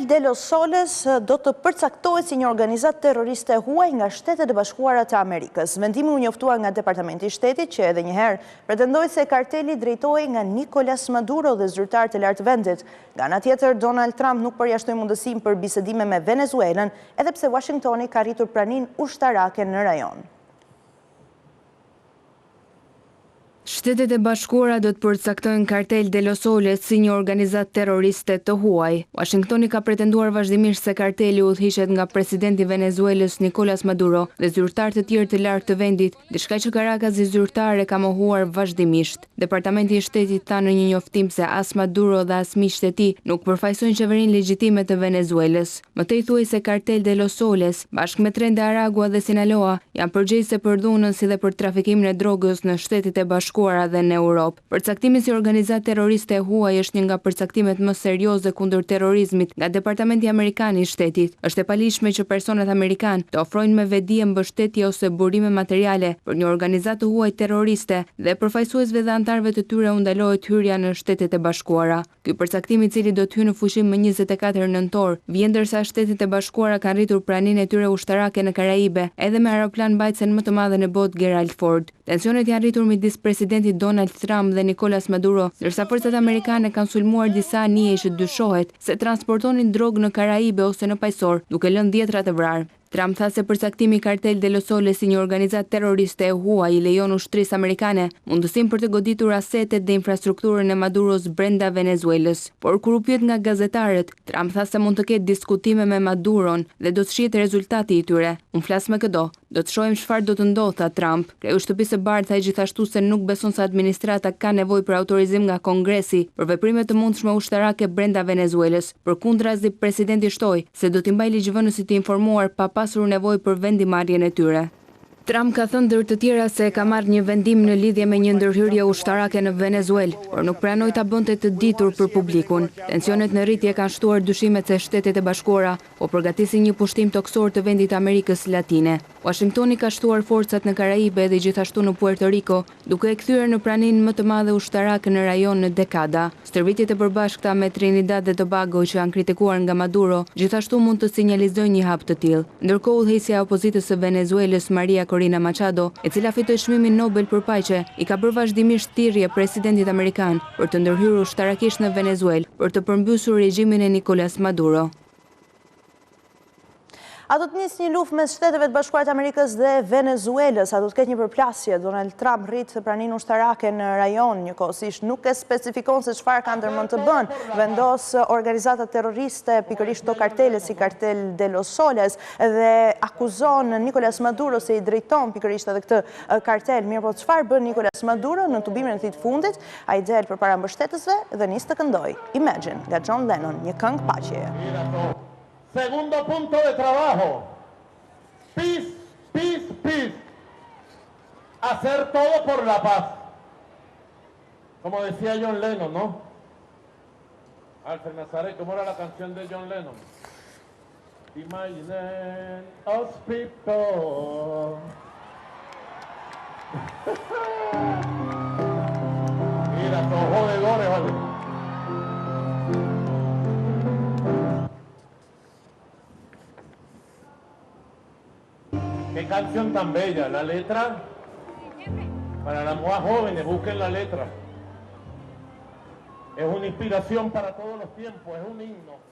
Kartel de los Soles do të përcaktohet si një organizatë terroriste huaj nga Shtetet e Bashkuara të Amerikës. Vendimi u njoftua nga Departamenti i Shtetit, që edhe njëherë pretendoi se karteli drejtohej nga Nicolas Maduro dhe zyrtarë të lartë vendit. Nga ana tjetër, Donald Trump nuk përjashtoi mundësinë për bisedime me Venezuelën, edhe pse Washingtoni ka rritur praninë ushtarake në rajon. Shtetet e Bashkuara do të përcaktojnë Kartel de los Soles si një organizatë terroriste të huaj. Washingtoni ka pretenduar vazhdimisht se karteli udhëhiqet nga presidenti i Venezuelës Nicolas Maduro dhe zyrtarë të tjerë të lartë të vendit, diçka që Caracas i zyrtare ka mohuar vazhdimisht. Departamenti i Shtetit tha në një njoftim se as Maduro dhe as miqtë e tij nuk përfaqësojnë qeverinë legjitime të Venezuelës. Mëtej thuaj se Kartel de los Soles, bashkë me Tren de Aragua dhe Sinaloa, janë përgjegjëse për dhunën si dhe për trafikimin e drogës në Shtetet e Bashkuara dhe në Europë. Përcaktimi si organizatë terroriste e huaj është një nga përcaktimet më serioze kundër terrorizmit nga Departamenti Amerikan i Shtetit. Është e palishme që personat amerikan të ofrojnë me vedi mbështetje ose burime materiale për një organizatë huaj terroriste dhe përfaqësuesve dhe anëtarëve të tyre u ndalohet hyrja në Shtetet e Bashkuara. Ky përcaktim, i cili do të hyjë në fushim më 24 nëntor, vjen ndërsa Shtetet e Bashkuara kanë rritur praninë e tyre ushtarake në Karaibe, edhe me aeroplan mbajtësen më të madhe në botë Gerald Ford. Tensionet janë rritur midis presidentit Donald Trump dhe Nicolas Maduro, ndërsa forcat amerikane kanë sulmuar disa anije që dyshohet se transportonin drogë në Karaibe ose në pajsor, duke lënë 10 të vrarë. Trump tha se përcaktimi i Kartel de los Soles si një organizatë terroriste e huaj i lejon ushtrisë amerikane mundësinë për të goditur asetet dhe infrastrukturën e Maduros brenda Venezuelës. Por kur u pyet nga gazetarët, Trump tha se mund të ketë diskutime me Maduron dhe do të shihet rezultati i tyre. Unë flas me këdo. Do të shohim çfarë do të ndodhë, tha Trump. Kreu shtëpisë së bardhë tha gjithashtu se nuk beson se administrata ka nevojë për autorizim nga Kongresi për veprime të mundshme ushtarake brenda Venezuelës. Përkundrazi, presidenti shtoi se do t'i mbajë ligjvënësit të informuar pa pasur nevojë për vendimarrjen e tyre. Trump ka thënë ndër të tjera se ka marrë një vendim në lidhje me një ndërhyrje ushtarake në Venezuelë, por nuk pranoi ta bënte të ditur për publikun. Tensionet në rritje kanë shtuar dyshimet se Shtetet e Bashkuara po përgatisin një pushtim toksor të vendit të Amerikës Latine. Washingtoni ka shtuar forcat në Karaibe dhe gjithashtu në Puerto Rico, duke e kthyer në praninë më të madhe ushtarake në rajon në dekada. Stërvitjet e përbashkëta me Trinidad dhe Tobago që janë kritikuar nga Maduro, gjithashtu mund të sinjalizojnë një hap të tillë. Ndërkohë, udhëheqësja e opozitës së Venezuelës Maria Corina Machado, e cila fitoi çmimin Nobel për paqe, i ka bërë vazhdimisht thirrje presidentit amerikan për të ndërhyrur ushtarakisht në Venezuelë për të përmbysur regjimin e Nicolas Maduro. A do të nisë një luftë mes Shteteve të Bashkuara të Amerikës dhe Venezuelës? A do të ketë një përplasje? Donald Trump rrit praninë ushtarake në rajon, njëkohësisht nuk e specifikon se çfarë ka ndërmend të bënë. Vendos organizata terroriste, pikërisht to kartele si Kartel de los Soles, dhe akuzon Nicolas Maduro se i drejton pikërisht edhe këtë kartel. Mirë, po çfarë bën Nicolas Maduro në tubimin e tij të fundit? Ai del përpara mbështetësve dhe nis të këndoj Imagine nga John Lennon, një këngë paqeje. Segundo punto de trabajo, peace, peace, peace. Hacer todo por la paz. Como decía John Lennon, ¿no? Alfred Nazaret, ¿cómo era la canción de John Lennon? Imagine us people. Mira, son jodedores, ¿vale? Qué canción tan bella, la letra, para las más jóvenes, busquen la letra. Es una inspiración para todos los tiempos, es un himno.